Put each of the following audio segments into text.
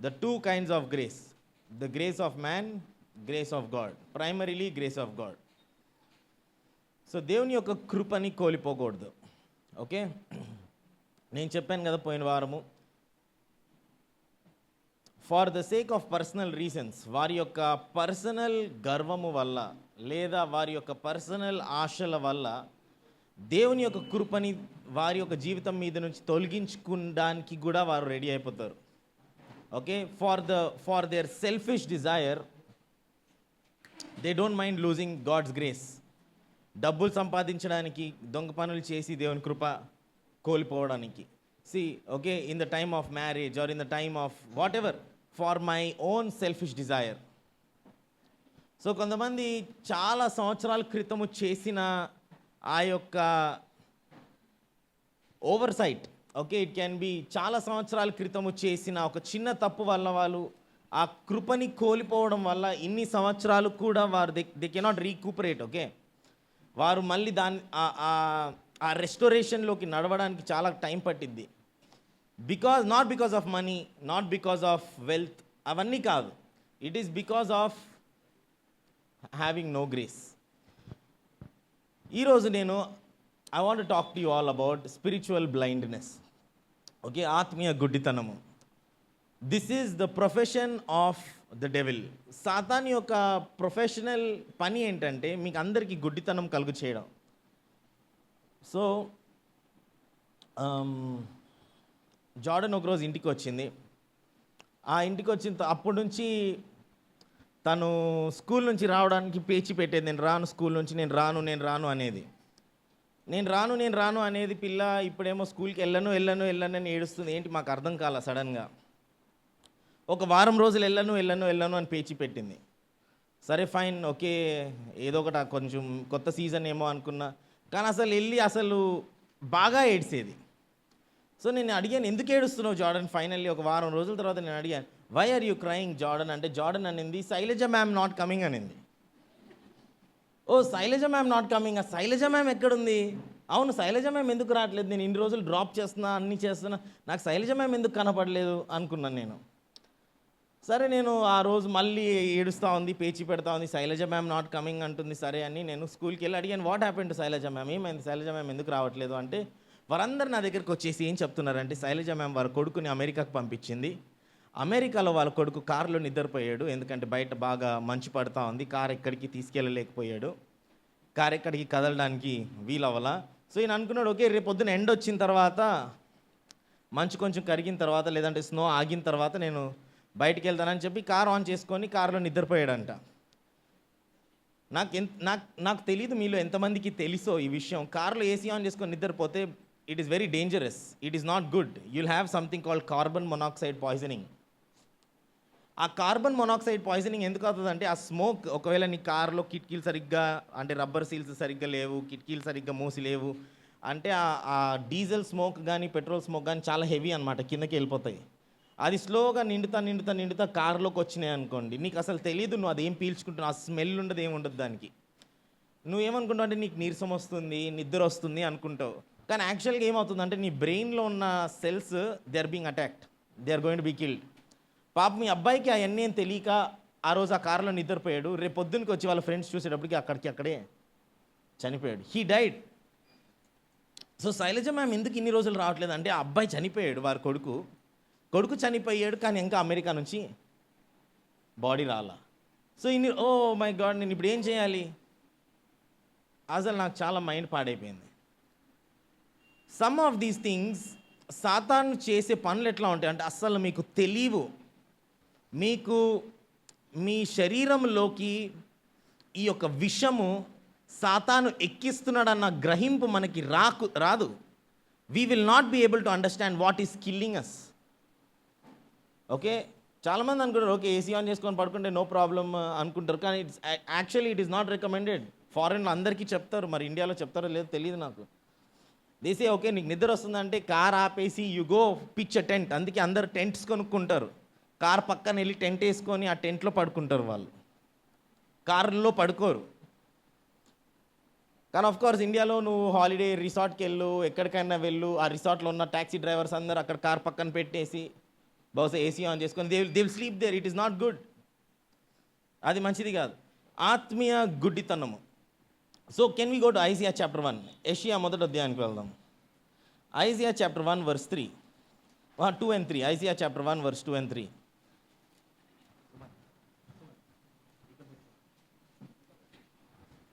the two kinds of grace, the grace of man, grace of God, primarily grace of God. So దేవుని యొక్క కృపని కోల్పోకూడదు. Okay, నేను చెప్పాను కదా పోయిన వారము, for the sake of personal reasons, వారి యొక్క పర్సనల్ గర్వము వల్ల లేదా వారి యొక్క పర్సనల్ ఆశల వల్ల దేవుని యొక్క కృపని వారి యొక్క జీవితం మీద నుంచి తొలగించుకోవడానికి కూడా వారు రెడీ అయిపోతారు. Okay, for their selfish desire they don't mind losing God's grace. డబ్బులు సంపాదించడానికి దొంగ పనులు చేసి దేవుని కృప కోల్పోవడానికి. Okay, in the time of marriage or in the time of whatever, for my own selfish desire. So కొంతమంది చాలా సంవత్సరాల క్రితము చేసిన ఆ యొక్క oversight, okay, it can be చాలా సంవత్సరాల క్రితము చేసిన ఒక చిన్న తప్పు వల్ల వాళ్ళు ఆ కృపని కోల్పోవడం వల్ల ఇన్ని సంవత్సరాలు కూడా వారు దే కెనాట్ రీకూపరేట్. ఓకే, వారు మళ్ళీ ఆ రెస్టోరేషన్లోకి నడవడానికి చాలా టైం పట్టిద్ది. Not because of money, not because of wealth, అవన్నీ కాదు. It is because of having no grace. ఈరోజు నేను I want to talk to you all about spiritual blindness. Okay, ఆత్మీయ గుడ్డితనము. This is the profession of the devil. Satan యొక్క professional పని ఏంటంటే మీకు అందరికీ గుడ్డితనం కలుగు చేయడం. సో జార్డన్ ఒకరోజు ఇంటికి వచ్చింది. ఆ ఇంటికి వచ్చిన అప్పటి నుంచి తను స్కూల్ నుంచి రావడానికి పేచి పెట్టేది, నేను రాను స్కూల్ నుంచి, నేను రాను అనేది. నేను రాను అనేది పిల్ల ఇప్పుడేమో స్కూల్కి వెళ్ళను అని ఏడుస్తుంది. ఏంటి మాకు అర్థం కాల. సడన్గా ఒక వారం రోజులు వెళ్ళను అని పేచి పెట్టింది. సరే ఫైన్, ఓకే, ఏదో ఒకటి కొంచెం కొత్త సీజన్ ఏమో అనుకున్నా. కానీ అసలు బాగా ఏడ్చేది. సో నేను అడిగాను, ఎందుకు ఏడుస్తున్నావు జార్డన్? ఫైనల్లీ ఒక వారం రోజుల తర్వాత నేను అడిగాను, why are you crying Jordan అంటే జార్డన్ అనింది, శైలజ మ్యామ్ నాట్ కమింగ్ అనింది. ఓ శైలజ మ్యామ్ నాట్ కమింగ్, ఆ శైలజ మ్యామ్ ఎక్కడుంది? అవును, శైలజ మ్యామ్ ఎందుకు రావట్లేదు? నేను ఇన్ని రోజులు డ్రాప్ చేస్తున్నా, అన్నీ చేస్తున్నా, నాకు శైలజ మ్యామ్ ఎందుకు కనపడలేదు అనుకున్నాను నేను. సరే, నేను ఆ రోజు మళ్ళీ ఏడుస్తూ ఉంది, పేచి పెడతా ఉంది, శైలజ మ్యామ్ నాట్ కమింగ్ అంటుంది. సరే అని నేను స్కూల్కి వెళ్ళి అడిగాను, what happen to Shailaja ma'am, ఏమైంది శైలజ మ్యామ్ ఎందుకు రావట్లేదు అంటే, వారందరూ నా దగ్గరికి వచ్చేసి ఏం చెప్తున్నారంటే, శైలజ మ్యామ్ వారి కొడుకుని అమెరికాకు పంపించింది. అమెరికాలో వాళ్ళ కొడుకు కారులో నిద్రపోయాడు, ఎందుకంటే బయట బాగా మంచు పడుతూ ఉంది, కారు ఎక్కడికి తీసుకెళ్ళలేకపోయాడు, కారు ఎక్కడికి కదలడానికి వీలవ్వాల. సో ఈయన అనుకున్నాడు, ఓకే రేపు పొద్దున ఎండ వచ్చిన తర్వాత, మంచు కొంచెం కరిగిన తర్వాత, లేదంటే స్నో ఆగిన తర్వాత నేను బయటికి వెళ్తానని చెప్పి కారు ఆన్ చేసుకొని కారులో నిద్రపోయాడంట. నాకు తెలీదు మీలో ఎంతమందికి తెలుసో ఈ విషయం. కారులో ఏసీ ఆన్ చేసుకొని నిద్రపోతే it is very dangerous, it is not good. You'll have something called carbon monoxide poisoning. ఆ కార్బన్ మొనాక్సైడ్ పాయిజనింగ్ ఎందుకు అవుతుందంటే, ఆ స్మోక్, ఒకవేళ నీ కార్లో కిటికీలు సరిగ్గా అంటే రబ్బర్ సీల్స్ సరిగ్గా లేవు, కిటికీలు సరిగ్గా మూసి లేవు అంటే ఆ డీజిల్ స్మోక్ కానీ పెట్రోల్ స్మోక్ కానీ చాలా హెవీ అనమాట, కిందకి వెళ్ళిపోతాయి. అది స్లోగా నిండుతా కారులోకి వచ్చినాయి అనుకోండి, నీకు అసలు తెలియదు నువ్వు అదేం పీల్చుకుంటున్నావు, ఆ స్మెల్ ఉండదు, ఏముండదు దానికి. నువ్వేమనుకుంటావు అంటే నీకు నీరసం వస్తుంది, నిద్ర వస్తుంది అనుకుంటావు. కానీ యాక్చువల్గా ఏమవుతుందంటే నీ బ్రెయిన్లో ఉన్న cells they are being attacked, they are going to be killed. పాప మీ అబ్బాయికి అవన్నీ ఏం తెలియక ఆ రోజు ఆ కారులో నిద్రపోయాడు. రేపు పొద్దున్నకి వచ్చి వాళ్ళ ఫ్రెండ్స్ చూసేటప్పటికి అక్కడే చనిపోయాడు. He died. So Shailaja ma'am ఎందుకు ఇన్ని రోజులు రావట్లేదు అంటే, ఆ అబ్బాయి చనిపోయాడు, వారి కొడుకు చనిపోయాడు, కానీ ఇంకా అమెరికా నుంచి బాడీ రాలా. సో ఓ మై గాడ్, నేను ఇప్పుడు ఏం చేయాలి? అసలు నాకు చాలా మైండ్ పాడైపోయింది. సమ్ ఆఫ్ దీస్ థింగ్స్, సాతాను చేసే పనులు ఎట్లా ఉంటాయి అంటే, అస్సలు మీకు తెలియవు. మీకు మీ శరీరంలోకి ఈ యొక్క విషము సాతాను ఎక్కిస్తున్నాడన్న గ్రహింపు మనకి రాదు. We will not be able to understand what is killing us. Okay, చాలామంది అనుకుంటారు, ఓకే ఏసీ ఆన్ చేసుకొని పడుకుంటే నో ప్రాబ్లమ్ అనుకుంటారు, కానీ ఇట్ ఈస్ నాట్ రికమెండెడ్. ఫారెన్లో అందరికీ చెప్తారు, మరి ఇండియాలో చెప్తారో లేదో తెలియదు నాకు. దేసే ఓకే నీకు నిద్ర వస్తుందంటే కార్ ఆపేసి you go pitch a tent. అందుకే అందరు టెంట్స్ కొనుక్కుంటారు, కార్ పక్కన వెళ్ళి టెంట్ వేసుకొని ఆ టెంట్లో పడుకుంటారు. వాళ్ళు కారులో పడుకోరు. కానీ ఆఫ్ కోర్స్ ఇండియాలో నువ్వు హాలిడే రిసార్ట్కి వెళ్ళు, ఎక్కడికైనా వెళ్ళు, ఆ రిసార్ట్లో ఉన్న ట్యాక్సీ డ్రైవర్స్ అందరూ అక్కడ కార్ పక్కన పెట్టేసి బహుశా ఏసీ ఆన్ చేసుకొని they will sleep there. It is not good. అది మంచిది కాదు. ఆత్మీయ గుడ్డితనము. So can we go to Isaiah chapter 1? యెషయా మొదటి అధ్యాయానికి వెళ్దాం. Isaiah chapter 1 verse 3, 2 and 3. Isaiah chapter 1 verse 2 and 3.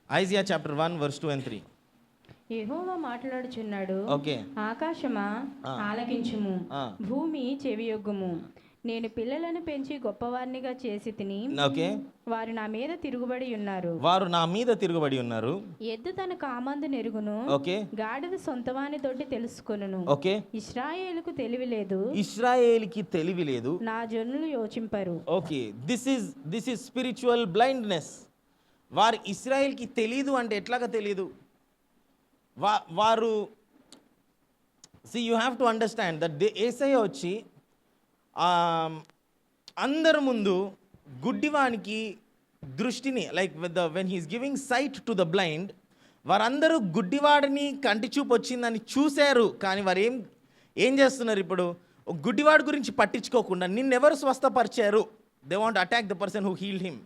Isaiah chapter 1 verse 2 and 3. యెహోవా మాట్లాడుచున్నాడు. ఓకే. ఆకాశమా ఆలకించుము, భూమి చెవియొగ్గుము. నేను పిల్లలను పెంచి గొప్పవారినిగా చేసి తిని, ఓకే, వారు నా మీద తిరుగుబడి ఉన్నారు. వారు నా మీద తిరుగుబడి ఉన్నారు. ఎద్దు తన కామందు నెరుగును, ఓకే, గాడిద సొంతవాని తోటి తెలుసుకొనును. ఓకే, ఇశ్రాయేలుకు తెలివి లేదు, ఇశ్రాయేలుకి తెలివి లేదు, నా జనులు యోచింపరు. Okay, this is spiritual blindness. వారు ఇశ్రాయేల్కి తెలీదు అంటే ఎట్లాగా తెలీదు? వారు you have to understand that Yesayya వచ్చి అందరి ముందు గుడ్డివానికి దృష్టిని, like when he's giving sight to the blind, వారందరూ గుడ్డివాడిని కంటి చూపు వచ్చిందని చూశారు. కానీ వారు ఏం చేస్తున్నారు ఇప్పుడు? గుడ్డివాడి గురించి పట్టించుకోకుండా నిన్నెవరు స్వస్థపరిచారు? They want attack the person who healed him.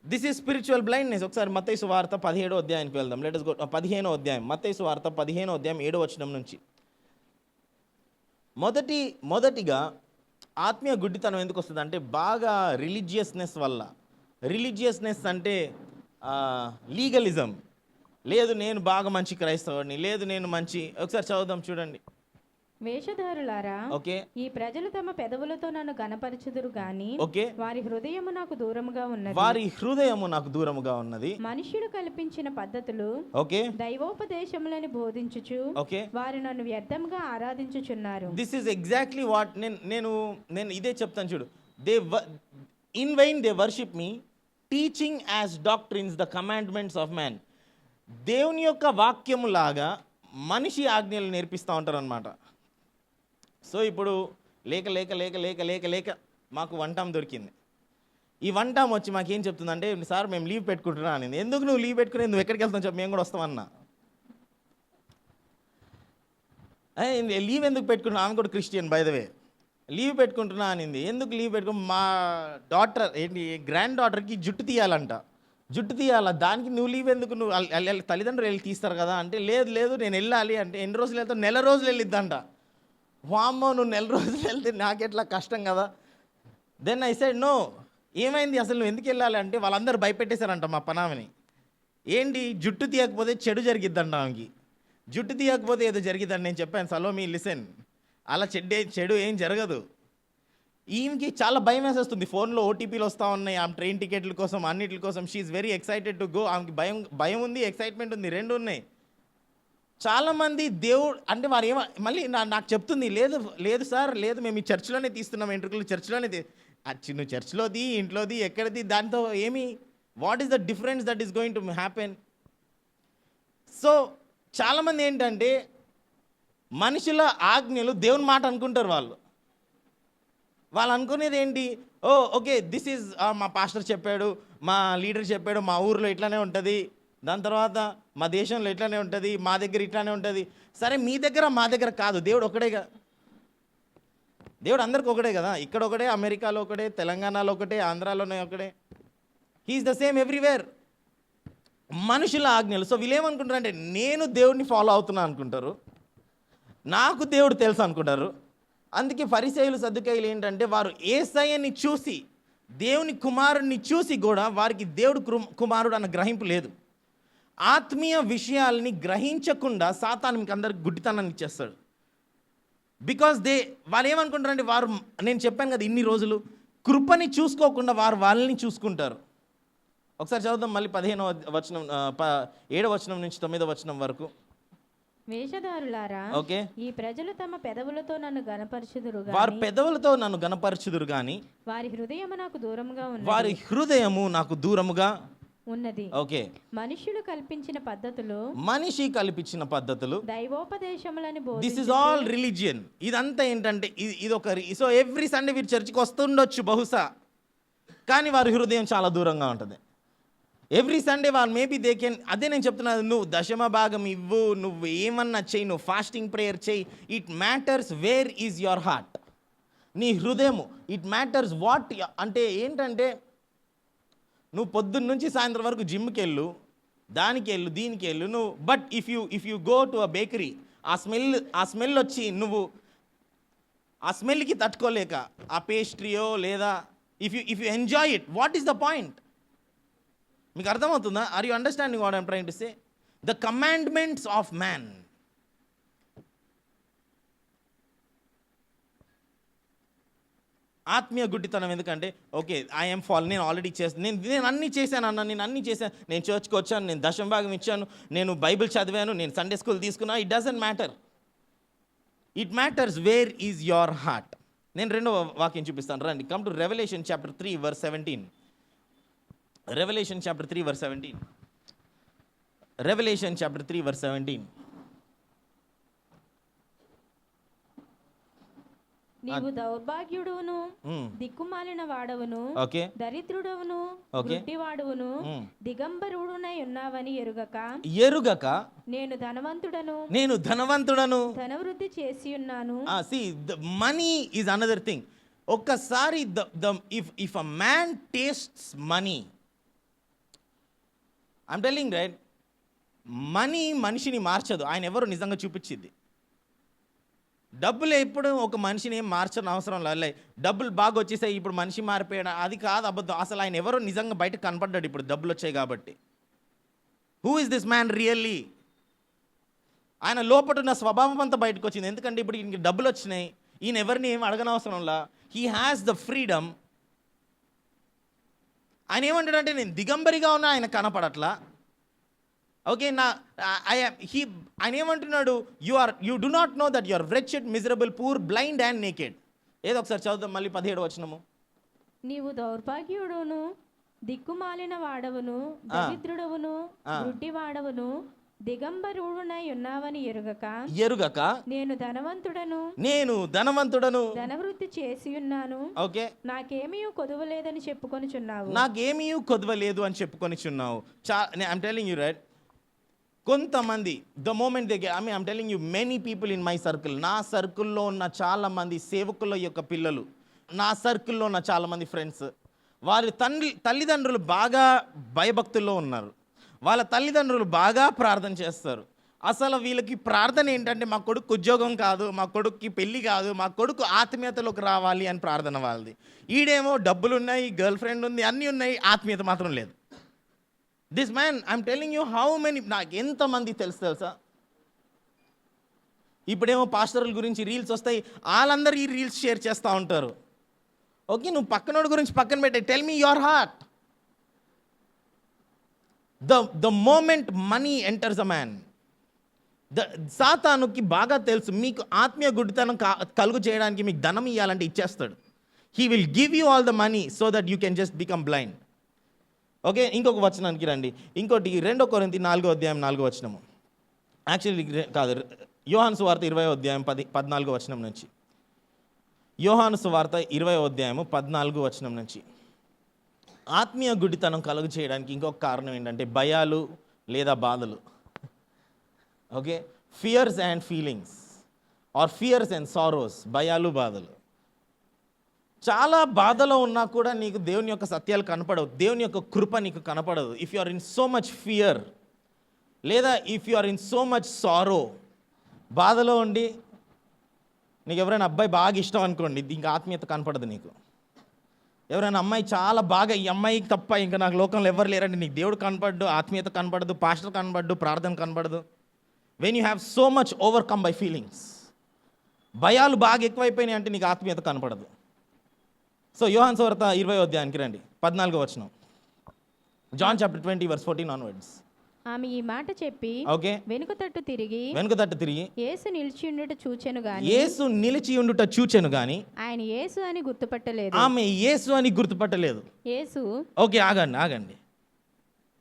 This is spiritual blindness. ఒకసారి మత్తయి సువార్త 17వ అధ్యాయానికి వెళ్దాం. లెట్ us go 15వ అధ్యాయం. మత్తయి సువార్త 15వ అధ్యాయం 7వ వచనం నుంచి. మొదటిగా ఆత్మీయ గుడ్డితనం ఎందుకు వస్తుంది అంటే బాగా రిలీజియస్నెస్ వల్ల. రిలీజియస్నెస్ అంటే లీగలిజం. లేదు నేను బాగా మంచి క్రైస్తవుడిని, లేదు నేను మంచి. ఒకసారి చదువుదాం చూడండి. వేషధారులారా, ఓకే, ఈ ప్రజలు తమ పెదవులతో నన్ను గణపరచుదురు గాని, ఓకే, వారి హృదయము నాకు దూరముగా ఉన్నది. వారి హృదయము నాకు దూరముగా ఉన్నది. మనుష్యుడు కల్పించిన పద్ధతులు, ఓకే, దైవోపదేశములని బోధించుచు, ఓకే, వారు నన్ను వ్యర్థంగా ఆరాధించుచున్నారు. దిస్ ఈజ్ ఎగ్జాక్ట్లీ వాట్ నేను ఇదే చెప్తాను చూడు. In wine they worship me, teaching as doctrines the commandments of man. దేవుని యొక్క వాక్యము లాగా మనిషి ఆజ్ఞలు నేర్పిస్తూ ఉంటారు అనమాట. సో ఇప్పుడు లేక లేక లేక లేక లేక లేక మాకు వన్ టైం దొరికింది. ఈ వన్ టైం వచ్చి మాకేం చెప్తుందంటే, సార్ మేము లీవ్ పెట్టుకుంటున్నా అని. ఎందుకు నువ్వు లీవ్ పెట్టుకుని నువ్వు ఎక్కడికి వెళ్తావు చెప్పి, మేము కూడా వస్తామన్నా. లీవ్ ఎందుకు పెట్టుకున్నా? ఆమె కూడా Christian by the way. Leave పెట్టుకుంటున్నా అనింది. ఎందుకు లీవ్ పెట్టుకుని? మా డాటర్ గ్రాండ్ డాటర్కి జుట్టు తీయాలంట. జుట్టు తీయాలా, దానికి నువ్వు లీవ్ ఎందుకు? నువ్వు తల్లిదండ్రులు వెళ్ళి తీస్తారు కదా అంటే, లేదు నేను వెళ్ళాలి అంటే. ఎన్ని రోజులు వెళ్తావు? నెల రోజులు వెళ్ళిద్దంట. వామ్మో, నువ్వు నెల రోజులు వెళ్తే నాకెట్లా కష్టం కదా. Then I said no. ఏమైంది అసలు, నువ్వు ఎందుకు వెళ్ళాలి అంటే, వాళ్ళందరూ భయపెట్టేశారంట మా పనామని. ఏంటి, జుట్టు తీయకపోతే చెడు జరిగిద్దంట ఆమెకి. జుట్టు తీయకపోతే ఏదో జరిగిద్దండి. నేను చెప్పాను, సలోమి లిసన్, అలా చెడు ఏం జరగదు. ఈమెకి చాలా భయం వేసేస్తుంది. ఫోన్లో ఓటీపీలు వస్తూ ఉన్నాయి ఆమె ట్రైన్ టికెట్ల కోసం, అన్నిటి కోసం. She very excited to go. ఆమెకి భయం ఉంది, ఎక్సైట్మెంట్ ఉంది, రెండు ఉన్నాయి. చాలామంది దేవుడు అంటే వారు మళ్ళీ నాకు చెప్తుంది, లేదు సార్, లేదు మేము ఈ చర్చిలోనే తీస్తున్నాం వెంట్రుకలు, చర్చిలోనే నువ్వు చర్చిలోది, ఇంట్లోది, ఎక్కడిది, దాంతో ఏమి, what is the difference that is going to happen? So చాలామంది ఏంటంటే మనుషుల ఆజ్ఞలు దేవుని మాట అనుకుంటారు. వాళ్ళు అనుకునేది ఏంటి? ఓకే, దిస్ ఈజ్ మా పాస్టర్ చెప్పాడు, మా లీడర్ చెప్పాడు, మా ఊర్లో ఇట్లానే ఉంటుంది, దాని తర్వాత మా దేశంలో ఇట్లానే ఉంటుంది, మా దగ్గర ఇట్లానే ఉంటుంది. సరే, మీ దగ్గర మా దగ్గర కాదు, దేవుడు ఒకటేగా. దేవుడు అందరికి ఒకటే కదా. ఇక్కడ ఒకటే, అమెరికాలో ఒకటే, తెలంగాణలో ఒకటే, ఆంధ్రాలోనే ఒకటే. He's the same everywhere. మనుషుల ఆజ్ఞలు. సో వీళ్ళు ఏమనుకుంటారంటే, నేను దేవుడిని ఫాలో అవుతున్నా అనుకుంటారు, నాకు దేవుడు తెలుసు అనుకుంటారు. అందుకే ఫరిసేయులు సద్దుకాయులు ఏంటంటే, వారు యేసయ్యని చూసి, దేవుని కుమారుడిని చూసి కూడా వారికి దేవుడు కుమారుడు అన్న గ్రహింపు లేదు. ఆత్మీయ విషయాల్ని గ్రహించకుండా సాతాను మీకు అందరికి గుడ్డితనాన్ని ఇచ్చేస్తాడు. బికాస్ వాళ్ళు ఏమనుకుంటారంటే, నేను చెప్పాను కదా ఇన్ని రోజులు, కృపని చూసుకోకుండా వారు వాళ్ళని చూసుకుంటారు. ఒకసారి చదువుదాం మళ్ళీ 15వ వచనం, 7వ వచనం నుంచి 9వ వచనం వరకు. వేషధారులారా, ఓకే, ఈ ప్రజలు తమ పెదవులతో నన్ను గణపరచుదురు గాని, వారి పెదవులతో నన్ను గణపరచుదురు గాని, వారి హృదయము నాకు దూరముగా ఉన్నది. వారి హృదయము నాకు దూరముగా ఉన్నది. ఓకే, మనుషులు కల్పించిన పద్ధతులు, మనిషి కల్పించిన పద్ధతులు, దైవోపదేశములని దిస్ ఇస్ ఆల్ రిలీజియన్. ఇదంతా ఏంటంటే ఇది ఒక. సో ఎవ్రీ సండే వీరు చర్చికి వస్తుండొచ్చు బహుశా, కానీ వారి హృదయం చాలా దూరంగా ఉంటుంది. ఎవ్రీ సండే వాళ్ళు మేబీ దే కెన్. అదే నేను చెప్తున్నాను, నువ్వు దశమ భాగం ఇవ్వు, నువ్వు ఏమన్నా చెయ్యి, నువ్వు ఫాస్టింగ్ ప్రేయర్ చెయ్యి, it matters where is your heart. నీ హృదయము. ఇట్ మ్యాటర్స్ వాట్, అంటే ఏంటంటే నువ్వు పొద్దున్న నుంచి సాయంత్రం వరకు జిమ్కి వెళ్ళు, దానికి వెళ్ళు, దీనికి వెళ్ళు నువ్వు, but if you go to a bakery, ఆ స్మెల్ వచ్చి నువ్వు ఆ స్మెల్కి తట్టుకోలేక ఆ పేస్ట్రీయో లేదా if you enjoy it, what is the point? మీకు అర్థమవుతుందా? Are you understanding what I'm trying to say? The commandments of man. ఆత్మీయ గుడ్డితనం ఎందుకంటే, ఓకే ఐఎమ్ ఫాల్, నేను ఆల్రెడీ నేను అన్నీ చేశాను అన్న, నేను చర్చ్కి వచ్చాను, నేను దశమ భాగం ఇచ్చాను, నేను బైబిల్ చదివాను, నేను సండే స్కూల్ తీసుకున్నా. It doesn't matter. It matters where is your heart. నేను రెండో వాక్యం చూపిస్తాను, రండి. Come to Revelation chapter 3 verse 17. Revelation chapter 3 verse 17. Revelation chapter 3 verse 17. నీవు దౌర్భాగ్యుడును, దిక్కుమాలిన వాడవును, ఓకే, దరిద్రుడవును, ఓకే, గుడ్డివాడవును, దిగంబరుడునై ఉన్నావని ఎరుగక నేను ధనవంతుడను, ధనవృద్ధి చేసి ఉన్నాను. See, the money is another thing. ఒక్కసారి if a man tastes money, I'm telling right, money మనిషిని మార్చదు. ఆయన ఎవరు నిజంగా చూపించింది. డబ్బులు ఎప్పుడు ఒక మనిషిని ఏం మార్చని అవసరం లేదు. డబ్బులు బాగా వచ్చేసాయి ఇప్పుడు మనిషి మారిపోయాడు, అది కాదు అబద్ధం. అసలు ఆయన ఎవరో నిజంగా బయట కనపడ్డాడు ఇప్పుడు డబ్బులు వచ్చాయి కాబట్టి. Who is this man really? ఆయన లోపల ఉన్న స్వభావం అంతా బయటకు వచ్చింది. ఎందుకంటే ఇప్పుడు ఈయనకి డబ్బులు వచ్చినాయి, ఈయన ఎవరిని ఏం అడగనవసరంలా. He has the freedom. ఆయన ఏమంటాడంటే నేను దిగంబరిగా ఉన్నా ఆయన కనపడట్లా. ఓకే, ఆయన ఏమంటున్నాడు? You do not know that you are wretched, miserable, poor, blind and naked. ఏదో ఒకసారి చదువుదాం మళ్ళీ 17వ వచనము. నీవు దౌర్భాగ్యుడును, దిక్కుమాలిన వాడవును, దరిద్రుడవును, గుడ్డివాడవును, దిగంబరుడునై ఉన్నావని ఎరుగక నేను ధనవంతుడను, ధనవృద్ధి చేసి ఉన్నాను. ఓకే, నాకేమీ కొదవలేదని చెప్పుకొనిచున్నావు. ఐమ్ టెల్లింగ్ యూ రైట్, కొంతమంది the moment I'm telling you many people in my circle, నా సర్కిల్లో ఉన్న చాలామంది సేవకుల యొక్క పిల్లలు, నా సర్కిల్లో ఉన్న చాలామంది ఫ్రెండ్స్, వారి తల్లిదండ్రులు బాగా భయభక్తుల్లో ఉన్నారు. వాళ్ళ తల్లిదండ్రులు బాగా ప్రార్థన చేస్తారు. అసలు వీళ్ళకి ప్రార్థన ఏంటంటే మా కొడుకు ఉద్యోగం కాదు, మా కొడుకుకి పెళ్ళి కాదు, మా కొడుకు ఆత్మీయతలోకి రావాలి అని ప్రార్థన వాళ్ళది. ఈడేమో డబ్బులు ఉన్నాయి, గర్ల్ ఫ్రెండ్ ఉంది, అన్నీ ఉన్నాయి, ఆత్మీయత మాత్రం లేదు. This man I'm telling you how many, నాకు ఎంతమంది తెలుసా? ఇప్పుడేమో పాస్టర్ల గురించి రీల్స్ వస్తాయి, వాళ్ళందరూ ఈ రీల్స్ షేర్ చేస్తూ ఉంటారు. ఓకే, నువ్వు పక్కనోడి గురించి పక్కన పెట్టే, tell me your heart. The moment money enters a man, సాతానుకి బాగా తెలుసు మీకు ఆత్మీయ గుడ్డితనం కలుగు చేయడానికి మీకు ధనం ఇవ్వాలంటే ఇచ్చేస్తాడు. He will give you all the money so that you can just become blind. Okay, ఇంకొక వచనానికి రండి. ఇంకోటి 2 కొరింథీ 4వ అధ్యాయం 4వ వచనము. యాక్చువల్లీ కాదు, యోహాను సువార్త 20వ అధ్యాయం 14వ వచనం నుంచి. యోహాను సువార్త 20వ అధ్యాయము 14వ వచనం నుంచి. ఆత్మీయ గుడ్డితనం కలుగు చేయడానికి ఇంకొక కారణం ఏంటంటే భయాలు లేదా బాధలు. Okay, fears and feelings or fears and sorrows, భయాలు బాధలు. చాలా బాధలో ఉన్నా కూడా నీకు దేవుని యొక్క సత్యాలు కనపడవు, దేవుని యొక్క కృప నీకు కనపడదు. If you are in so much fear లేదా if you are in so much sorrow, బాధలో ఉండి నీకు ఎవరైనా అబ్బాయి బాగా ఇష్టం అనుకోండి, ఇంకా ఆత్మీయత కనపడదు నీకు. ఎవరైనా అమ్మాయి చాలా బాగా, ఈ అమ్మాయికి తప్ప ఇంకా నాకు లోకంలో ఎవరు లేరంటే నీకు దేవుడు కనపడ్డు, ఆత్మీయత కనపడదు, పాస్టర్ కనపడ్డు, ప్రార్థన కనపడదు. When you have so much overcome by feelings, భయాలు బాగా ఎక్కువైపోయినాయి అంటే నీకు ఆత్మీయత కనపడదు. సో యోహాను సువార్త 20వ అధ్యాయానికి రండి, 14వ వచనం. John chapter 20 verse 14 onwards. ఆమె ఈ మాట చెప్పి ఓకే వెనుక తట్టు తిరిగి యేసు నిలిచి ఉండుట చూచెను గాని ఆయన యేసు అని గుర్తుపట్టలేదు. ఆమె యేసు అని గుర్తుపట్టలేదు. యేసు, ఓకే ఆగండి.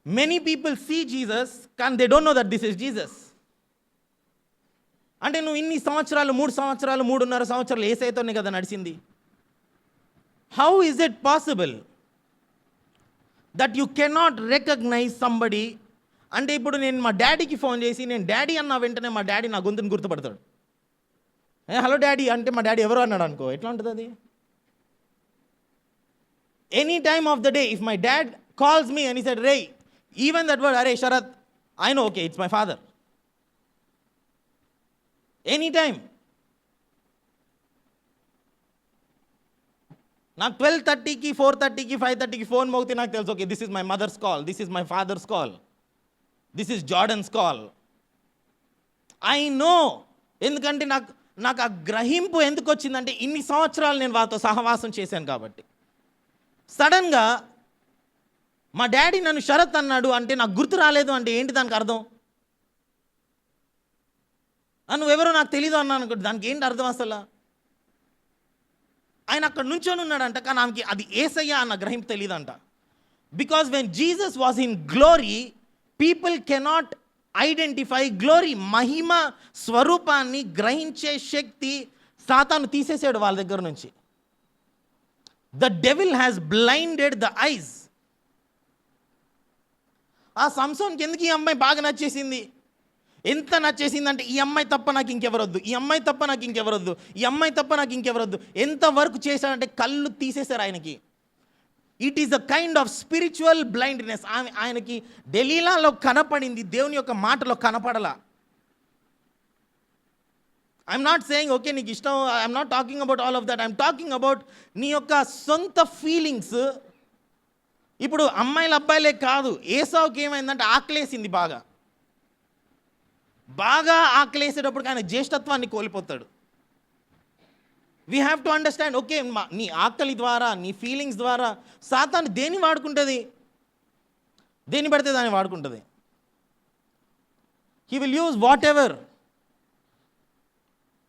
మెనీ పీపుల్ సీ జీసస్ కానీ they don't know that this is Jesus. అంటే నువ్వు ఇన్ని సంవత్సరాలు 3 సంవత్సరాలు 3.5 సంవత్సరాలు యేసయ్యతోనే కదా నడిచింది. How is it possible that you cannot recognise somebody? అంటే ఇప్పుడు నేను మా డాడీకి ఫోన్ చేసి నేను డాడీ అన్న వెంటనే మా డాడీ నా గొంతుని గుర్తుపడతాడు. హలో డాడీ అంటే మా డాడీ ఎవరు అన్నాడు అనుకో, ఎట్లా ఉంటుంది అది? Any time of the day, if my dad calls me and he said, Ray, even that word, Arey Sharath, I know, okay, it's my father. Anytime. నాకు 12:30కి 4:30కి 5:30కి ఫోన్ మోగితే నాకు తెలుసు, okay, this is my mother's call, this is my father's call, this is Jordan's call. I know. ఎందుకంటే నాకు ఆ గ్రహింపు ఎందుకు వచ్చిందంటే ఇన్ని సంవత్సరాలు నేను వారితో సహవాసం చేశాను కాబట్టి. సడన్గా మా డాడీ నన్ను శరత్ అన్నాడు అంటే నాకు గుర్తు రాలేదు అంటే ఏంటి దానికి అర్థం? నువ్వెవరో నాకు తెలీదు అన్నాను అనుకో, దానికి ఏంటి అర్థం అసలు? ఆయన అక్కడ నుంచొని ఉన్నాడంట, కానీ ఆమెకి అది ఏసయ్య అన్న గ్రహింపు తెలియదంట. Because when Jesus was in glory, people cannot identify glory. మహిమ స్వరూపాన్ని గ్రహించే శక్తి సాతాను తీసేసాడు వాళ్ళ దగ్గర నుంచి. The devil has blinded the eyes. ఆ సంసోన్కి ఎందుకు ఈ అమ్మాయి బాగా నచ్చేసింది? ఎంత నచ్చేసిందంటే, ఈ అమ్మాయి తప్ప నాకు ఇంకెవరొద్దు, ఈ అమ్మాయి తప్ప నాకు ఇంకెవరొద్దు, ఈ అమ్మాయి తప్ప నాకు ఇంకెవరొద్దు. ఎంతవరకు చేశాడంటే కళ్ళు తీసేశారు ఆయనకి. It is a kind of spiritual blindness. ఆయనకి డెలీలాలో కనపడింది, దేవుని యొక్క మాటలో కనపడలా. ఐఎమ్ నాట్ సేయింగ్ ఓకే నీకు ఇష్టం, I'm not talking about all of that. I'm talking about నీ యొక్క సొంత ఫీలింగ్స్. ఇప్పుడు అమ్మాయిలు అబ్బాయిలే కాదు, ఏసావుకి ఏమైందంటే ఆకలేసింది, బాగా ఆకలేసేటప్పుడు ఆయన జ్యేష్ఠత్వాన్ని కోల్పోతాడు. We have to understand, okay, నీ ఆకలి ద్వారా, నీ ఫీలింగ్స్ ద్వారా సాతాను దేన్ని వాడుకుంటుంది? దేన్ని పడితే దాన్ని వాడుకుంటుంది. He will use whatever.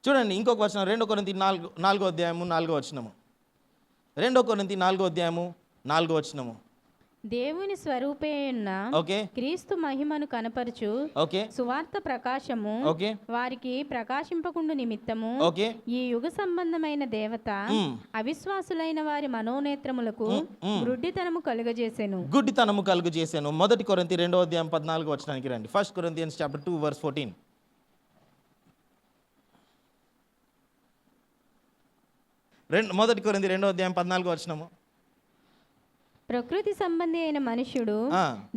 చూడండి ఇంకొక వచనం, 2 కొరింథీ 4వ అధ్యాయము 4వ వచనము. 2 కొరింథీ 4వ అధ్యాయము 4వ వచనము. దేవుని స్వరూపే ఉన్న ఓకే, క్రీస్తు మహిమను కనపరచు ఓకే, సువార్త ప్రకాశము ఓకే, వారికి ప్రకాశింపకుండు నిమిత్తము ఓకే, ఈ యుగ సంబంధమైన దేవత అవిశ్వాసులైన వారి మనోనేత్రములకు గ్రుడ్డితనము కలుగజేసెను. గుడ్డితనము కలుగు చేశాను. 1 కొరింథీ 2వ అధ్యాయం 14వ వచనానికి రండి. 1 Corinthians chapter 2 verse 14. 1 కొరింథీ 2వ అధ్యాయం 14వ వచనము. ప్రకృతి సంబంధి అయిన మనుష్యుడు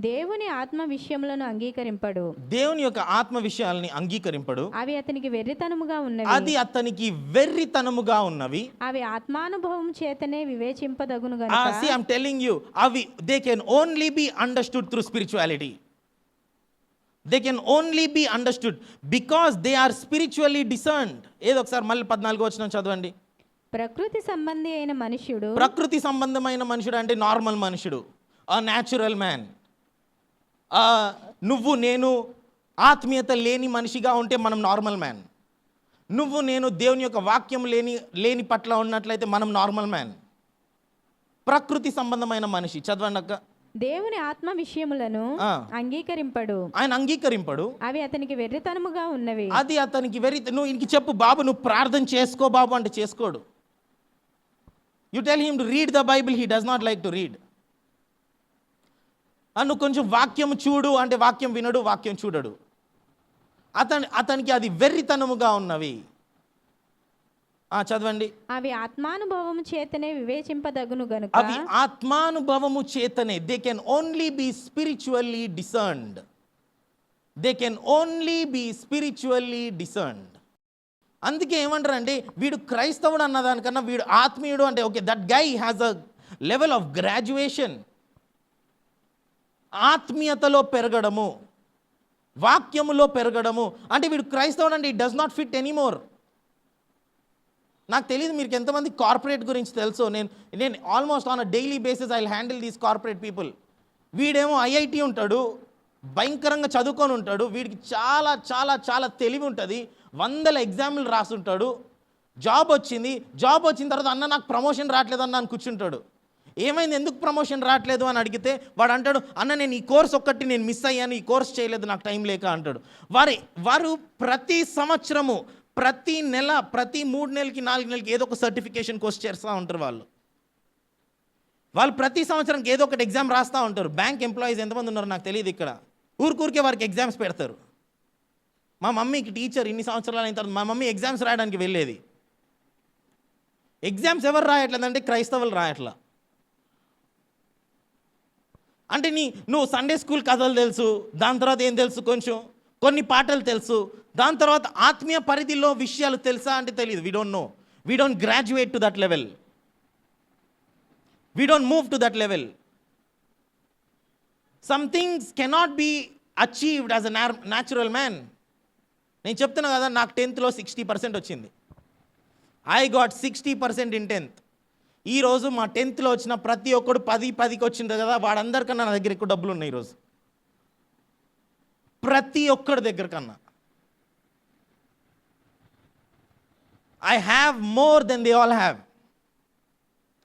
దేవుని ఆత్మ విషయములను అంగీకరింపడు, దేవుని యొక్క ఆత్మ విషయాలని అంగీకరింపడు. అవి అతనికి వెర్రితనముగా ఉన్నవి, అది అతనికి వెర్రితనముగా ఉన్నవి. అవి ఆత్మానుభవం చేతనే వివేచింపదగును గనుక. See, I'm telling you, అవి they can only be understood through spirituality. They can only be understood because they are spiritually discerned. ఏదో ఒకసారి మళ్ళీ 14వ వచనం చదవండి. ప్రకృతి సంబంధి అయిన మనుష్యుడు, ప్రకృతి సంబంధమైన మనుషుడు అంటే నార్మల్ మనుషుడు, ఆ న్యాచురల్ మ్యాన్. నువ్వు నేను ఆత్మీయత లేని మనిషిగా ఉంటే మనం నార్మల్ మ్యాన్. నువ్వు నేను దేవుని యొక్క వాక్యం లేని పట్ల ఉన్నట్లయితే మనం నార్మల్ మ్యాన్. ప్రకృతి సంబంధమైన మనిషి. చదవండి అక్క. దేవుని ఆత్మ విషయములను అంగీకరింపడు, ఆయన అంగీకరింపడు, అవి అతనికి వెర్రితనముగా ఉన్నవి. అది అతనికి నువ్వు ఇంటికి చెప్పు, బాబు నువ్వు ప్రార్థన చేసుకో బాబు అంటే చేసుకోడు. You tell him to read the Bible, he does not like to read. నువ్వు కొంచెం వాక్యం చూడు అంటే వాక్యం వినడు, వాక్యం చూడడు. అతనికి అది వెర్రితనముగా ఉన్నవి. చదవండి. అవి ఆత్మానుభవము చేతనే వివేచింపదగును గనుక. అవి ఆత్మానుభవము చేతనే. They can only be spiritually discerned. They can only be spiritually discerned. అందుకే ఏమంటారంటే వీడు క్రైస్తవుడు అన్నదానికన్నా వీడు ఆత్మీయుడు అంటే, okay, that guy has a level of graduation. ఆత్మీయతలో పెరగడము, వాక్యములో పెరగడము అంటే వీడు క్రైస్తవుడు అంటే it does not fit anymore. నాకు తెలియదు మీకు ఎంతమంది కార్పొరేట్ గురించి తెలుసో. నేను almost on a daily basis I will handle these corporate people. వీడేమో ఐఐటి ఉంటాడు, భయంకరంగా చదువుకొని ఉంటాడు, వీడికి చాలా చాలా చాలా తెలివి ఉంటుంది, 100 ఎగ్జామ్లు రాసుంటాడు, జాబ్ వచ్చిన తర్వాత అన్న నాకు ప్రమోషన్ రావట్లేదు అన్న అని కూర్చుంటాడు. ఏమైంది, ఎందుకు ప్రమోషన్ రావట్లేదు అని అడిగితే వాడు అంటాడు, అన్న నేను ఈ కోర్స్ ఒక్కటి నేను మిస్ అయ్యాను, ఈ కోర్స్ చేయలేదు, నాకు టైం లేక అంటాడు. వారు ప్రతి సంవత్సరము, ప్రతి నెల, ప్రతి 3 నెలలకి 4 నెలలకి ఏదో ఒక సర్టిఫికేషన్ కోర్స్ చేస్తూ ఉంటారు. వాళ్ళు ప్రతి సంవత్సరం ఏదో ఒకటి ఎగ్జామ్ రాస్తూ ఉంటారు. బ్యాంక్ ఎంప్లాయీస్ ఎంతమంది ఉన్నారో నాకు తెలియదు ఇక్కడ. ఊరికే వారికి ఎగ్జామ్స్ పెడతారు. మా మమ్మీకి టీచర్ ఇన్ని సంవత్సరాలు అయిన తర్వాత మా మమ్మీ ఎగ్జామ్స్ రాయడానికి వెళ్ళేది. ఎగ్జామ్స్ ఎవరు రాయట్లేదంటే క్రైస్తవులు రాయట్లా. అంటే నువ్వు సండే స్కూల్ కథలు తెలుసు, దాని తర్వాత ఏం తెలుసు, కొంచెం కొన్ని పాటలు తెలుసు, దాని తర్వాత ఆత్మీయ పరిధిలో విషయాలు తెలుసా అంటే తెలియదు. We don't know, we don't graduate to that level, we don't move to that level. Some things cannot be achieved as a natural man. నేను చెప్తున్నా కదా, నాకు 10th 60% వచ్చింది. I got 60% in 10th. ఈరోజు మా 10th వచ్చిన ప్రతి ఒక్కడు 10కి వచ్చింది కదా, వాడందరికన్నా నా దగ్గర ఎక్కువ డబ్బులు ఉన్నాయి ఈరోజు, ప్రతి ఒక్కడి దగ్గర కన్నా. I have more than they all have.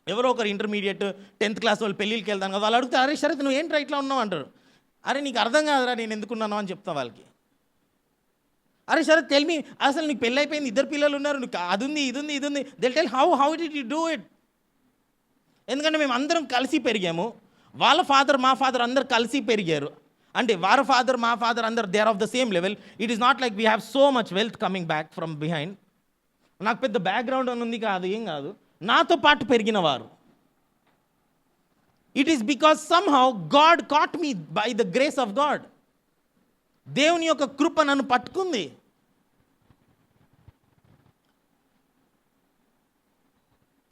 ఎవరో ఒకరు ఇంటర్మీడియట్ 10th క్లాస్ వాళ్ళు పెళ్ళిళ్ళకి వెళ్తాను కదా, వాళ్ళు అడుగుతారు, అరే శరత్ నువ్వు ఏంట్రా ఇట్లా ఉన్నావు అంటారు. అరే నీకు అర్థం కాదురా నేను ఎందుకున్నాను అని చెప్తా వాళ్ళకి. అరే శరత్ టెల్ మీ, అసలు నీకు పెళ్ళి అయిపోయింది, 2 పిల్లలు ఉన్నారు, నీకు అది ఉంది ఇది ఉంది ఇది ఉంది. దిల్ tell how did you do it. ఎందుకంటే మేము అందరం కలిసి పెరిగాము. వాళ్ళ ఫాదర్ మా ఫాదర్ అందరు కలిసి పెరిగారు. అంటే వారి ఫాదర్ మా ఫాదర్ అందరు they are of the same level. It is not like we have so much wealth coming back from behind. నాకు పెద్ద బ్యాక్గ్రౌండ్ అని ఉంది కాదు, ఏం కాదు, నాతో పాటు పెరిగిన వారు. It is because somehow God caught me by the grace of God. దేవుని యొక్క కృప నన్ను పట్టుకుంది.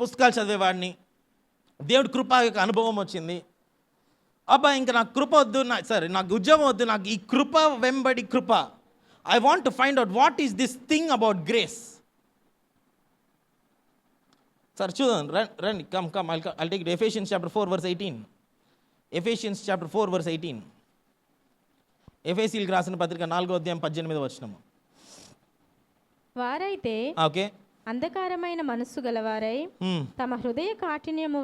పుస్తకాలు చదివేవాడిని, దేవుడి కృప యొక్క అనుభవం వచ్చింది. అబ్బా ఇంకా నాకు కృప వద్దు, సరే నాకు ఉద్యోగం వద్దు, నాకు ఈ కృప వెంబడి కృప. I want to find out what is this thing about grace. సరే చూద్దాం, రండి, come I'll take it. Ephesians chapter 4 verse 18. Ephesians chapter 4 verse 18. ఎఫెసీయులకు రాసిన పత్రిక 4వ అధ్యాయం 18వ వచనము. వారైతే ఓకే, అంధకారమైన మనస్సు గలవారై తమ హృదయ కాఠిన్యము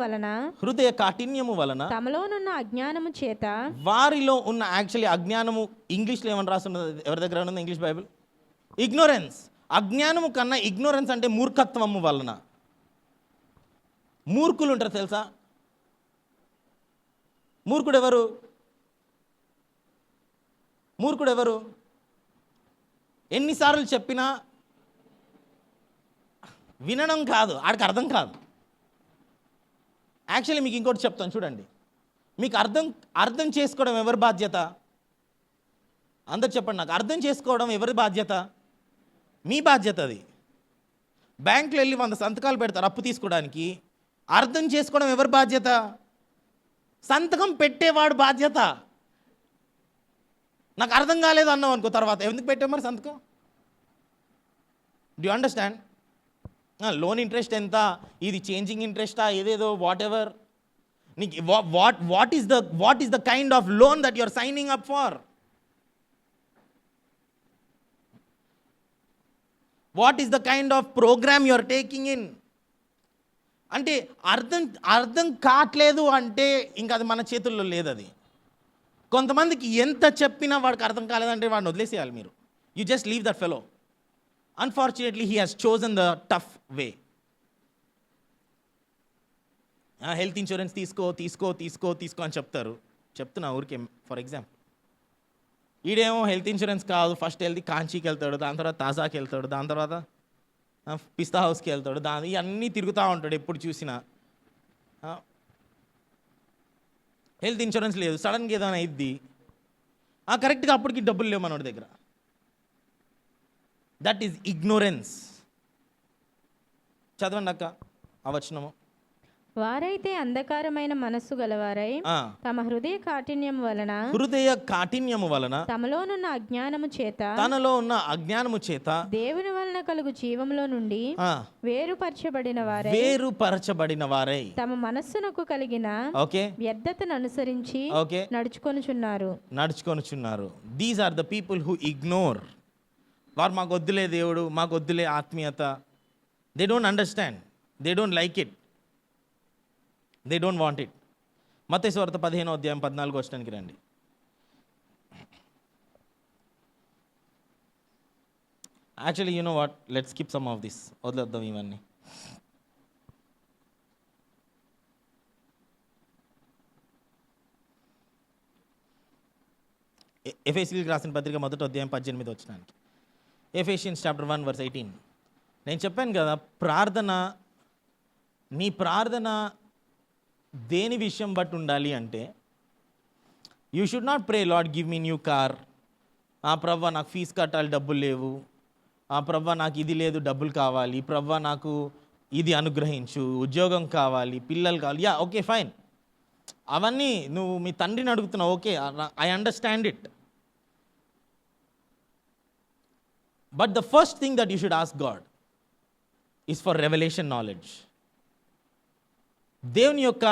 వలన తమలోనున్న అజ్ఞానము చేత, వారిలో ఉన్న యాక్చువల్లీ అజ్ఞానము ఇంగ్లీష్లో ఏమని రాస్తున్నది, ఎవరి దగ్గర ఉన్నది ఇంగ్లీష్ బైబిల్? ఇగ్నోరెన్స్. అజ్ఞానము కన్నా ఇగ్నోరెన్స్ అంటే మూర్ఖత్వము వలన. మూర్ఖులు ఉంటారు తెలుసా? మూర్ఖుడు ఎవరు? ఎన్నిసార్లు చెప్పినా వినడం కాదు, ఆడికి అర్థం కాదు. యాక్చువల్లీ మీకు ఇంకోటి చెప్తాను చూడండి, మీకు అర్థం చేసుకోవడం ఎవరి బాధ్యత? అందరు చెప్పండి నాకు, అర్థం చేసుకోవడం ఎవరి బాధ్యత? మీ బాధ్యత అది. బ్యాంకులో వెళ్ళి 100 సంతకాలు పెడతారు అప్పు తీసుకోవడానికి. అర్థం చేసుకోవడం ఎవరి బాధ్యత? సంతకం పెట్టేవాడు బాధ్యత. నాకు అర్థం కాలేదు అన్నావు అనుకో, తర్వాత ఎందుకు పెట్టావు మరి సంతకం? Do you understand? Loan interest ఎంత, ఇది చేంజింగ్ ఇంట్రెస్టా, ఏదేదో వాట్ ఎవర్, నీకు what is the kind of loan that you are signing up for? What is the kind of programme you are taking in? అంటే అర్థం కావట్లేదు అంటే ఇంకా అది మన చేతుల్లో లేదు. అది కొంతమందికి ఎంత చెప్పినా వాడికి అర్థం కాలేదంటే వాడిని వదిలేసేయాలి మీరు. You just leave that fellow. Unfortunately he has chosen the tough way. Health insurance తీసుకో అని చెప్తున్నా ఊరికే ఫర్ ఎగ్జాంపుల్. ఈడేమో హెల్త్ ఇన్సూరెన్స్ కాదు, ఫస్ట్ వెళ్తే కాంచీకి వెళ్తాడు, దాని తర్వాత తాజాకి వెళ్తాడు, దాని తర్వాత పిస్తా హౌస్కి వెళ్తాడు, ఇవన్నీ తిరుగుతూ ఉంటాడు ఎప్పుడు చూసినా. హెల్త్ ఇన్సూరెన్స్ లేదు, సడన్గా ఏదైనా అయింది, కరెక్ట్గా అప్పటికి డబ్బులు లేవు మనోడి దగ్గర. That is ignorance. చదవండి అక్క ఆ వచనము. వారైతే అంధకారమైన మనస్సు గలవారై తమ హృదయ కాఠిన్యము వలన తమలోనున్న అజ్ఞానము చేత దేవుని వలన కలుగు జీవములో నుండి వేరుపరచబడిన వారై తమ మనస్సునకు కలిగిన వ్యర్థతను అనుసరించి నడుచుకొనుచున్నారు. These are the people who ignore. వారు మాకు వద్దులే దేవుడు, మాకు వద్దులే ఆత్మీయత. They don't understand, they don't like it, they don't want it. Mattayi సువార్త 15వ అధ్యాయం 14వ వచనానికి రండి. Actually you know what, let's skip some of this. వదిలేద్దాం ఇవన్నీ. ఎఫెసీయులకు రాసిన పత్రిక 1వ అధ్యాయం 18వ వచనానికి. Ephesians chapter 1 verse 18. నేను చెప్పాను కదా, నీ ప్రార్థన దేని విషయం బట్టి ఉండాలి అంటే, you should not pray lord give me new car. ప్రవ్వా నాకు ఫీజు కట్టాలి డబ్బులు లేవు, ప్రవ్వా నాకు ఇది లేదు డబ్బులు కావాలి, ప్రవ్వా నాకు ఇది అనుగ్రహించు, ఉద్యోగం కావాలి, పిల్లలు కావాలి. యా ఓకే ఫైన్, అవన్నీ నువ్వు మీ తండ్రిని అడుగుతున్నావు, okay I understand it. But the first thing that you should ask God is for revolution knowledge. దేవుని యొక్క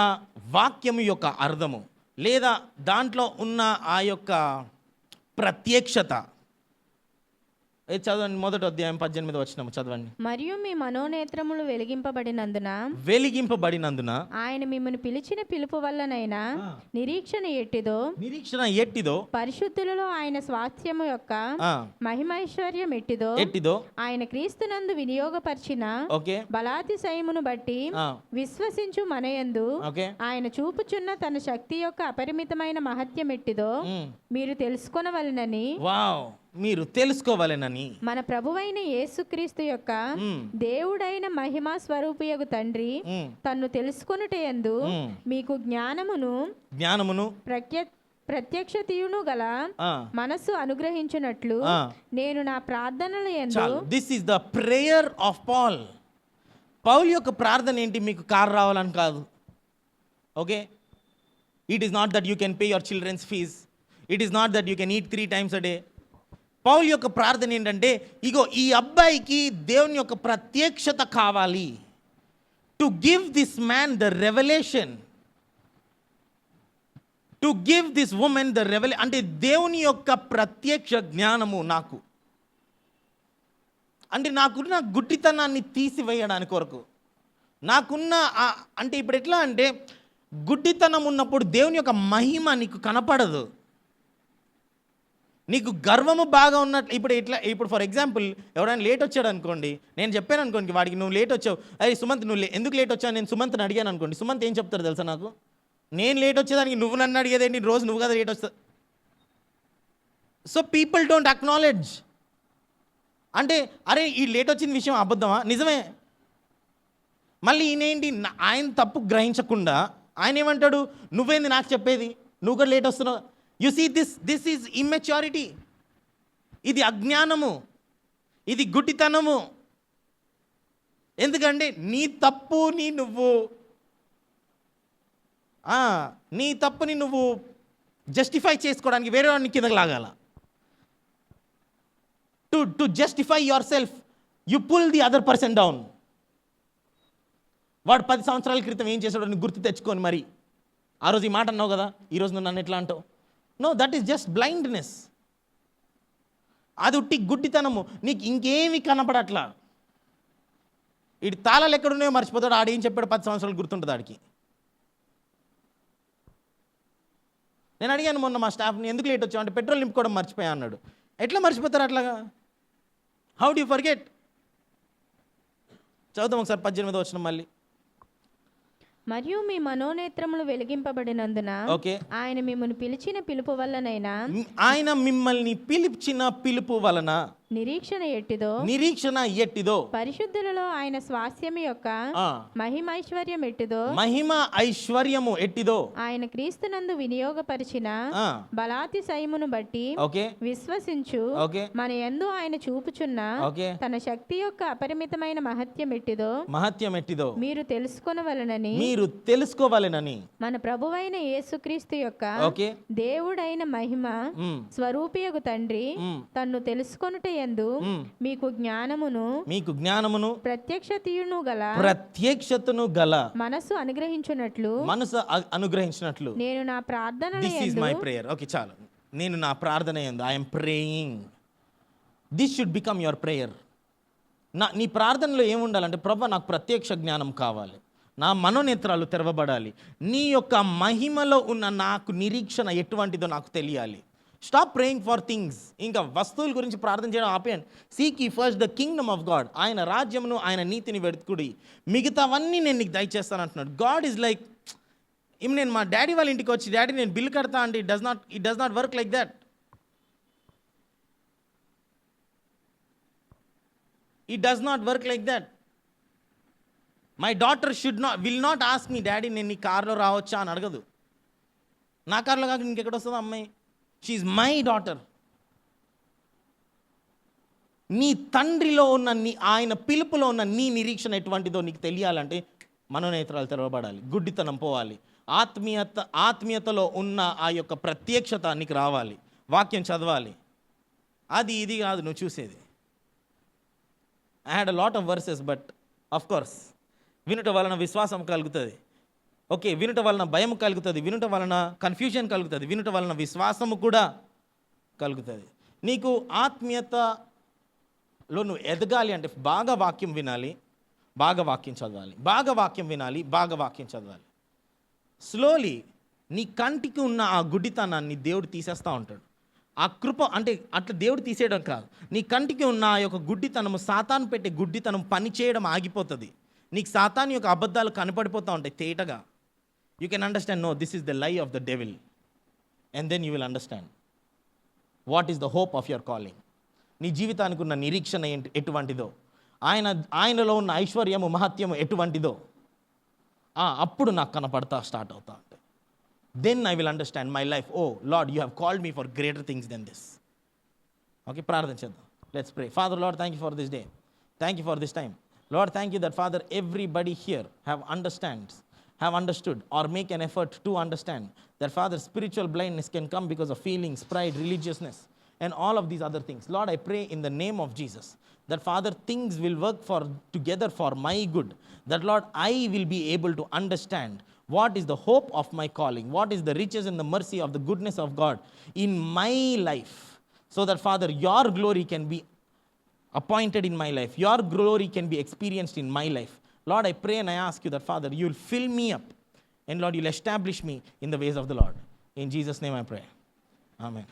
వాక్యము యొక్క అర్థము లేదా దాంట్లో ఉన్న ఆ యొక్క ప్రత్యక్షత. చదవండి, మొదటి అధ్యాయం 18వ వచనం చదవండి. మరియు మీ మనోనేత్రములు వెలిగింపబడినందున ఆయన మిమ్మల్ని పిలిచిన పిలుపు వల్లనైనా నిరీక్షణ ఎట్టిదో పరిశుద్ధులలో ఆయన స్వాస్థ్యము యొక్క మహిమైశ్వర్యం ఎట్టిదో ఆయన క్రీస్తునందు వినియోగపరిచిన బలాతిశయమును బట్టి విశ్వసించు మనయందు ఆయన చూపుచున్న తన శక్తి యొక్క అపరిమితమైన మహత్యం ఎట్టిదో మీరు తెలుసుకోవాలనని మన ప్రభువైన యేసుక్రీస్తు యొక్క దేవుడైన మహిమా స్వరూపియగు తండ్రి తన్ను తెలుసుకొనుటయందు మీకు జ్ఞానమును ప్రత్యక్షతయును గల మనస్సు అనుగ్రహించునట్లు నేను నా ప్రార్థనల యందు. This is the prayer of Paul. పౌలు యొక్క ప్రార్థన ఏంటి? మీకు కార్ రావాలని కాదు. Okay, it is not that you can pay your childrens fees, it is not that you can eat 3 times a day. పౌలు యొక్క ప్రార్థన ఏంటంటే, ఇగో ఈ అబ్బాయికి దేవుని యొక్క ప్రత్యక్షత కావాలి. To give this man the revolution, to give this woman the revolution, అంటే దేవుని యొక్క ప్రత్యక్ష జ్ఞానము నాకు, అంటే నాకున్న గుడ్డితనాన్ని తీసివేయడానికి కొరకు, నాకున్న అంటే ఇప్పుడు ఎట్లా అంటే గుడ్డితనం ఉన్నప్పుడు దేవుని యొక్క మహిమ నీకు కనపడదు, నీకు గర్వము బాగా ఉన్నట్లు. ఇప్పుడు ఫర్ ఎగ్జాంపుల్ ఎవరైనా లేట్ వచ్చాడు అనుకోండి, నేను చెప్పాను అనుకోండి వాడికి, నువ్వు లేట్ వచ్చావు, అరే సుమంత్ నువ్వు ఎందుకు లేట్ వచ్చావు, నేను సుమంత్ని అడిగాను అనుకోండి, సుమంత్ ఏం చెప్తారు తెలుసా నాకు? నేను లేట్ వచ్చేదానికి నువ్వు నన్ను అడిగేదేంటి, రోజు నువ్వు కదా లేట్ వస్తా. So people don't acknowledge. అంటే అరే ఈ లేట్ వచ్చిన విషయం అబద్ధమా? నిజమే. మళ్ళీ ఈయనేంటి, ఆయన తప్పు గ్రహించకుండా ఆయన ఏమంటాడు, నువ్వేంది నాకు చెప్పేది, నువ్వు కూడా లేట్ వస్తున్నావు. You see this is immaturity. ఇది అజ్ఞానము, ఇది గుడ్డితనము. ఎందుకంటే నీ తప్పుని నువ్వు జస్టిఫై చేసుకోవడానికి వేరే వాడిని కిందకు లాగాల. To justify yourself you pull the other person down. వాడు 10 సంవత్సరాల క్రితం ఏం చేశాడో నువ్వు గుర్తు తెచ్చుకొని మరి ఆ రోజు ఈ మాట అన్నావు కదా, ఈరోజు నువ్వు నన్ను ఎట్లా అంటావు? No, that is just blindness. అది ఉట్టి గుడ్డితనము, నీకు ఇంకేమి కనపడట్లా. ఇటు తాళాలు ఎక్కడున్నాయో మర్చిపోతాడు, ఆడేం చెప్పాడు 10 సంవత్సరాలు గుర్తుంటుంది ఆడికి. నేను అడిగాను మొన్న మా స్టాఫ్ని, ఎందుకు లేట్ వచ్చావు అంటే పెట్రోల్ నింపుకోవడం మర్చిపోయా అన్నాడు. ఎట్లా మర్చిపోతారు అట్లాగా? How do you forget? చదువుతాం ఒకసారి 18వ వచనం మళ్ళీ. మరియు మీ మనోనేత్రములు వెలిగింపబడినందున ఆయన మిమ్మల్ని పిలిచిన పిలుపు వలన నిరీక్షణ ఎట్టిదో పరిశుద్ధులలో ఆయన స్వాస్థ్యము యొక్క మహిమ ఐశ్వర్యము ఎట్టిదో ఆయన క్రీస్తునందు వినియోగపరిచిన బలాతిశయమును బట్టి విశ్వసించు మన యందు ఆయన చూపుచున్న తన శక్తి యొక్క అపరిమితమైన మహత్యం ఎట్టిదో మీరు తెలుసుకోవాలనని మన ప్రభువైన యేసుక్రీస్తు యొక్క దేవుడైన మహిమ స్వరూపియగు తండ్రి తన్ను తెలుసుకొనుట యందు మీకు జ్ఞానమును ప్రత్యక్షతను గల మనసు అనుగ్రహించునట్లు నేను నా ప్రార్థన this is my prayer. Okay చాలు, నేను నా ప్రార్థన యందు I'm praying. This should become your prayer. నీ ప్రార్థనలో ఏముండాలంటే, ప్రభువా నాకు ప్రత్యక్ష జ్ఞానం కావాలి, నా మనోనేత్రాలు తెరవబడాలి, నీ యొక్క మహిమలో ఉన్న నాకు నిరీక్షణ ఎటువంటిదో నాకు తెలియాలి. Stop praying for things. ఇంకా వస్తువుల గురించి ప్రార్థన చేయడం ఆపేయండి. సీక్ ఈ first the Kingdom of God, ఆయన రాజ్యమును ఆయన నీతిని వెతుకుడి, మిగతావన్నీ నేను నీకు దయచేస్తాను అంటున్నాడు. గాడ్ ఈజ్ లైక్, నేను మా డాడీ వాళ్ళ ఇంటికి వచ్చి డాడీ నేను బిల్ కడతా అంటే it does not work like that. It does not work like that. My daughter will not ask me, daddy నేను నీ కార్లో రావచ్చా అని అడగదు. నా కార్లో కాక ఇంకెక్కడ వస్తుందో అమ్మాయి? She's my daughter. నీ తండ్రిలో ఉన్న ఆయన పిలుపులో ఉన్న నీ నిరీక్షణ ఎటువంటిదో నీకు తెలియాలంటే మనోనేత్రాలు తెరవబడాలి, గుడ్డితనం పోవాలి, ఆత్మీయతలో ఉన్న ఆ యొక్క ప్రత్యక్షత నీకు రావాలి, వాక్యం చదవాలి. అది ఇది కాదు నువ్వు చూసేది. I had a lot of versus, but of course వినుట వలన విశ్వాసం కలుగుతుంది. ఓకే, వినుట వలన భయం కలుగుతుంది, వినుట వలన కన్ఫ్యూజన్ కలుగుతుంది, వినుట వలన విశ్వాసము కూడా కలుగుతుంది. నీకు ఆత్మీయతలో నువ్వు ఎదగాలి అంటే బాగా వాక్యం వినాలి, బాగా వాక్యం చదవాలి, బాగా వాక్యం వినాలి, బాగా వాక్యం చదవాలి. స్లోలీ నీ కంటికి ఉన్న ఆ గుడ్డితనాన్ని దేవుడు తీసేస్తూ ఉంటాడు. ఆ కృప అంటే అట్లా దేవుడు తీసేయడం కాదు, నీ కంటికి ఉన్న ఆ యొక్క గుడ్డితనము, సాతాను పెట్టే గుడ్డితనం పని చేయడం ఆగిపోతుంది. నీకు సాతాను యొక్క అబద్ధాలు కనపడిపోతూ ఉంటాయి తేటగా. You can understand, no, this is the lie of the devil, and then you will understand what is the hope of your calling. నీ జీవితానికి ఉన్న నిరీక్షణ ఎటువంటిదో, ఆయనలో ఉన్న ఐశ్వర్యము, మహత్యము ఎటువంటిదో అప్పుడు నాకు కనపడతా స్టార్ట్ అవుతా అంటే then I will understand my life. O Lord, you have called me for greater things then this. Okay, ప్రార్థన చేద్దాం. Let's pray. Father, Lord, thank you for this day, thank you for this time. Lord, thank you that, Father, everybody here have understood or make an effort to understand that, Father, spiritual blindness can come because of feelings, pride, religiousness, and all of these other things. Lord, I pray in the name of Jesus that, Father, things will work together for my good. That, Lord, I will be able to understand what is the hope of my calling, what is the riches and the mercy of the goodness of God in my life, so that, Father, your glory can be appointed in my life, your glory can be experienced in my life. Lord, I pray and I ask you that, Father, you will fill me up, and Lord, you'll establish me in the ways of the Lord. In Jesus' name I pray. Amen.